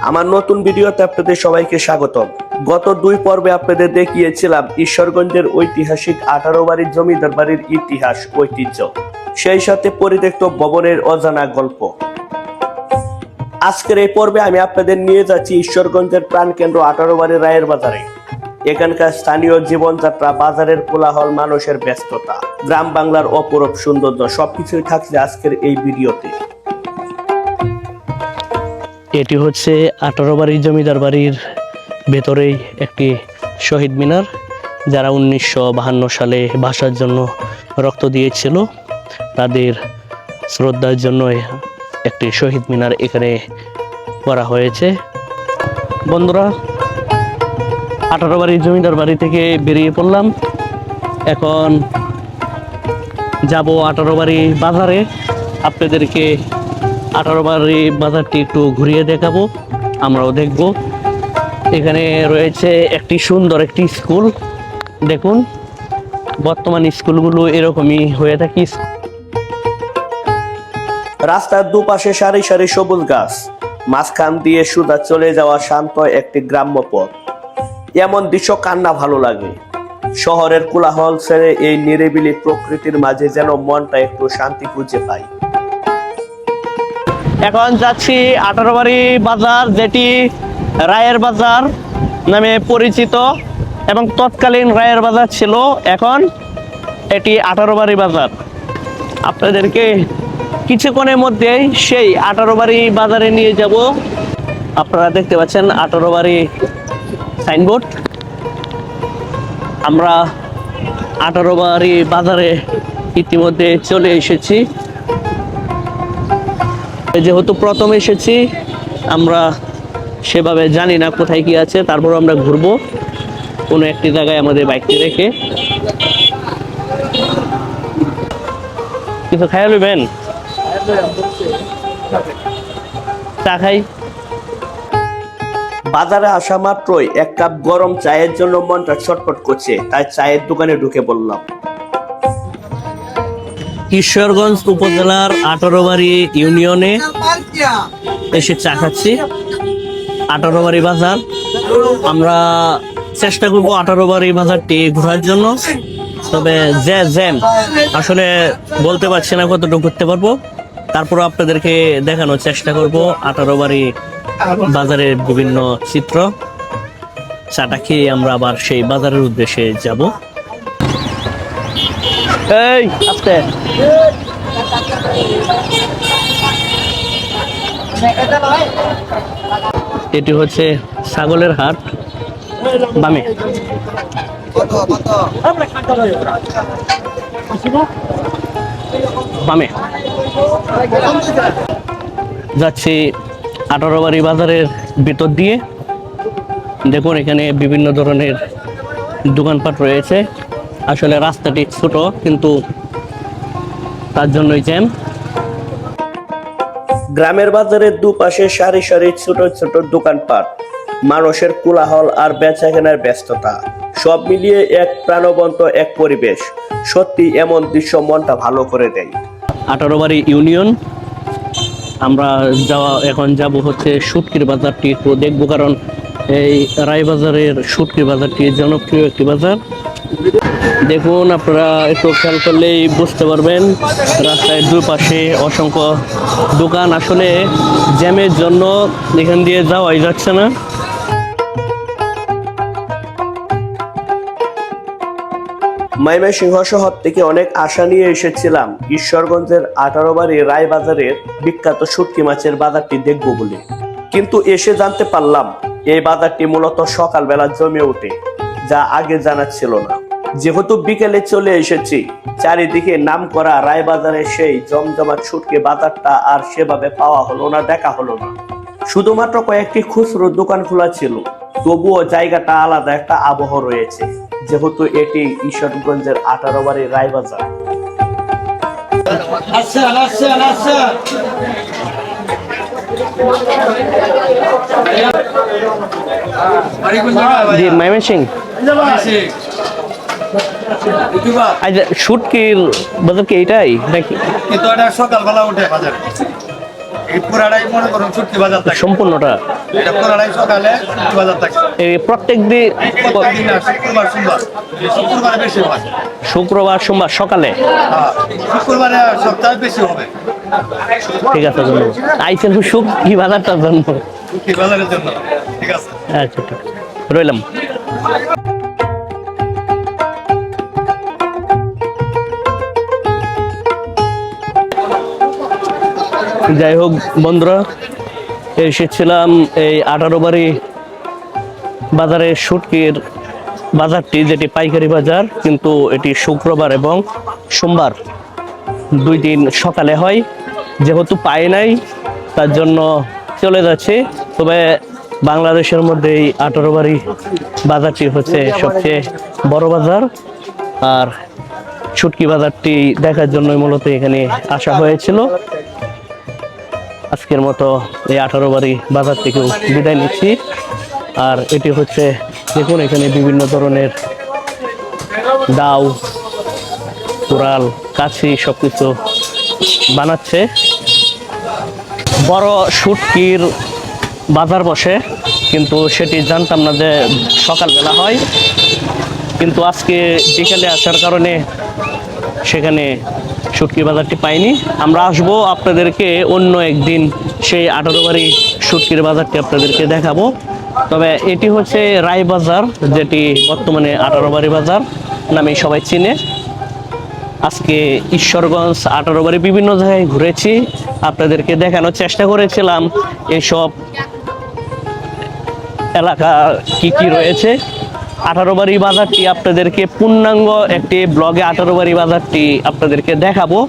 আমার নতুন ভিডিওতে আপনাদের সবাইকে স্বাগতম। গত 2 পর্বে আপনাদের দেখিয়েছিলাম ঈশ্বরগঞ্জের ঐতিহাসিক 18 বাড়ির জমিদার বাড়ির ইতিহাস, ঐতিহ্য, সেই সাথে পরিত্যক্ত ভবনের অজানা গল্প। আজকের এই পর্বে আমি আপনাদের নিয়ে যাচ্ছি ঈশ্বরগঞ্জের প্রাণকেন্দ্র 18 বাড়ির রায়ের বাজারে। এখানকার স্থানীয় জীবনযাত্রা, বাজারের কোলাহল, মানুষের ব্যস্ততা, গ্রাম বাংলার অপরূপ সৌন্দর্য সবকিছুই থাকছে আজকের এই ভিডিওতে। এটি হচ্ছে 18 বাড়ির জমিদার বাড়ির ভেতরেই একটি শহীদ মিনার, যারা 1952 সালে ভাষার জন্য রক্ত দিয়েছিল তাদের শ্রদ্ধার জন্য একটি শহীদ মিনার এখানে করা হয়েছে। বন্ধুরা, 18 বাড়ির জমিদার বাড়ি থেকে বেরিয়ে পড়লাম। এখন যাব 18 বাড়ি বাজারে। আপনাদেরকে 18 বাড়ি বাজারটি একটু ঘুরিয়ে দেখাবো, আমরাও দেখব। এখানে রয়েছে একটি সুন্দর একটি স্কুল। দেখুন, বর্তমান স্কুলগুলো এরকমই হয়ে থাকে। রাস্তার দুপাশে সারি সারি সবুজ গাছ, মাঝখান দিয়ে সোজা চলে যাওয়া শান্ত একটি গ্রাম্য পথ। এমন দৃশ্য কান্না ভালো লাগে। শহরের কোলাহল ছেড়ে এই নিরিবিলি প্রকৃতির মাঝে যেন মনটা একটু শান্তি খুঁজে পায়। এখন যাচ্ছি 18 বাড়ি বাজার, যেটি রায়ের বাজার নামে পরিচিত এবং তৎকালীন রায়ের বাজার ছিল। এখন এটি 18 বাড়ি বাজার। আপনাদেরকে কিছুক্ষণের মধ্যেই সেই 18 বাড়ি বাজারে নিয়ে যাব। আপনারা দেখতে পাচ্ছেন 18 বাড়ি সাইনবোর্ড। আমরা 18 বাড়ি বাজারে ইতিমধ্যে চলে এসেছি। যেহেতু প্রথম এসেছি, আমরা সেভাবে জানি না কোথায় কি আছে, তারপর আমরা ঘুরবো কোনো একটি জায়গায় আমাদের বাইকটি রেখে। কিছু খাইয়া লইবেন? চা খাই। বাজারে আসা মাত্রই 1 কাপ গরম চায়ের জন্য মনটা ছটফট করছে, তাই চায়ের দোকানে ঢুকে বললাম। ঈশ্বরগঞ্জ উপজেলার 18 বাড়ি ইউনিয়নে এসে চা খাচ্ছি। 18 বাড়ি বাজার, আমরা চেষ্টা করবো 18 বাড়ি বাজারটি ঘোরার জন্য। তবে জ্যাম আসলে বলতে পারছি না কতটুকু করতে পারবো, তারপর আপনাদেরকে দেখানোর চেষ্টা করব 18 বাড়ি বাজারের বিভিন্ন চিত্র। চাটা খেয়ে আমরা আবার সেই বাজারের উদ্দেশ্যে যাব। এই আস্তে, এটি হচ্ছে ছাগলের হাট। বামে বামে যাচ্ছি 18 বাড়ি বাজারের ভিতর দিয়ে। দেখুন, এখানে বিভিন্ন ধরনের দোকানপাট রয়েছে। আসলে রাস্তাটি ছোট, কিন্তু তার জন্যই জ্যাম। গ্রামের বাজারের দুপাশে সারি সারি ছোট ছোট দোকানপাট, মানুষের কোলাহল আর বেচাকেনার ব্যস্ততা, সব মিলিয়ে এক প্রাণবন্ত এক পরিবেশ। সত্যি এমন দৃশ্য মনটা ভালো করে দেয়। 18 বাড়ি ইউনিয়ন। আমরা এখন যাব হচ্ছে শুটকির বাজারটি একটু দেখবো, কারণ এই রায়বাজারের শুটকির বাজারটি জনপ্রিয় একটি বাজার। দেখুন, আপনারা একটু খেয়াল করলেই বুঝতে পারবেন রাস্তায় দুপাশে অসংখ্য দোকান। আসলে জ্যামের জন্য এখান দিয়ে যাওয়াই যাচ্ছে না। ময়মনসিংহ শহর থেকে অনেক আশা নিয়ে এসেছিলাম ঈশ্বরগঞ্জের 18 বাড়ি রায় বাজারের বিখ্যাত শুটকি মাছের বাজারটি দেখব বলে, কিন্তু এসে জানতে পারলাম এই বাজারটি মূলত সকালবেলা জমে ওঠে, যা আগে জানা ছিল না। যেহেতু বিকেলে চলে এসেছি, চারিদিকে নাম করা রায় বাজারের সেই জমজমাট শুটকি বাজারটা আর সেভাবে পাওয়া হলো না, দেখা হলো না। শুধুমাত্র কয়েকটি খুচরো দোকান খোলা ছিল, তবুও জায়গাটা আলাদা একটা আবহ রয়েছে, যেহেতু এটি ঈশ্বরগঞ্জের 18 বাড়ি রায় বাজার। ময়মনসিংহ শুটকির বাজার কি এইটাই নাকি? কিন্তু এটা সকালবেলা উঠে বাজারে। এই পুরাটাই মনে করুন শুটকি বাজার থাকে। সম্পূর্ণটা এটা পুরাটাই সকালে শুটকি বাজার থাকে। এই প্রত্যেক দিন প্রত্যেকদিন না, শুক্রবার সোমবার। শুক্রবারে বেশি হয়। শুক্রবার সোমবার সকালে। হ্যাঁ, শুক্রবারে সপ্তাহে বেশি হবে। ঠিক আছে, ধন্যবাদ। আইসেন শুটকি বাজারটার জন্য। শুটকি বাজারের জন্য। ঠিক আছে। আচ্ছা, ঠিক আছে। রইলাম। যাই হোক বন্ধুরা, এসেছিলাম এই 18 বাড়ি বাজারে শুটকির বাজারটি, যেটি পাইকারি বাজার, কিন্তু এটি শুক্রবার এবং সোমবার 2 দিন সকালে হয়। যেহেতু পাই নাই তার জন্য চলে যাচ্ছে। তবে বাংলাদেশের মধ্যে এই 18 বাড়ি বাজারটি হচ্ছে সবচেয়ে বড় বাজার, আর শুটকি বাজারটি দেখার জন্যই মূলত এখানে আসা হয়েছিল। আজকের মতো এই 18 বাড়ি বাজার থেকেও বিদায় নিচ্ছি। আর এটি হচ্ছে, দেখুন এখানে বিভিন্ন ধরনের দাও, কুড়াল, কাছি সবকিছু বানাচ্ছে। বড় শুটকির বাজার বসে, কিন্তু সেটি জানতাম না যে সকালবেলা হয়। কিন্তু আজকে বিকেলে আসার কারণে সেখানে শুটকি বাজারটি পাইনি। আমরা আসবো আপনাদেরকে অন্য একদিন সেই 18 বাড়ি শুটকির বাজারটি আপনাদেরকে দেখাবো। তবে এটি হচ্ছে রায় বাজার, যেটি বর্তমানে 18 বাড়ি বাজার নামে সবাই চিনে। আজকে ঈশ্বরগঞ্জ 18 বাড়ি বিভিন্ন জায়গায় ঘুরেছি, আপনাদেরকে দেখানোর চেষ্টা করেছিলাম এসব এলাকা কি কি রয়েছে। 18 বাড়ি বাজারটি আপনাদেরকে পূর্ণাঙ্গ একটি ব্লগে 18 বাড়ি বাজারটি আপনাদেরকে দেখাবো।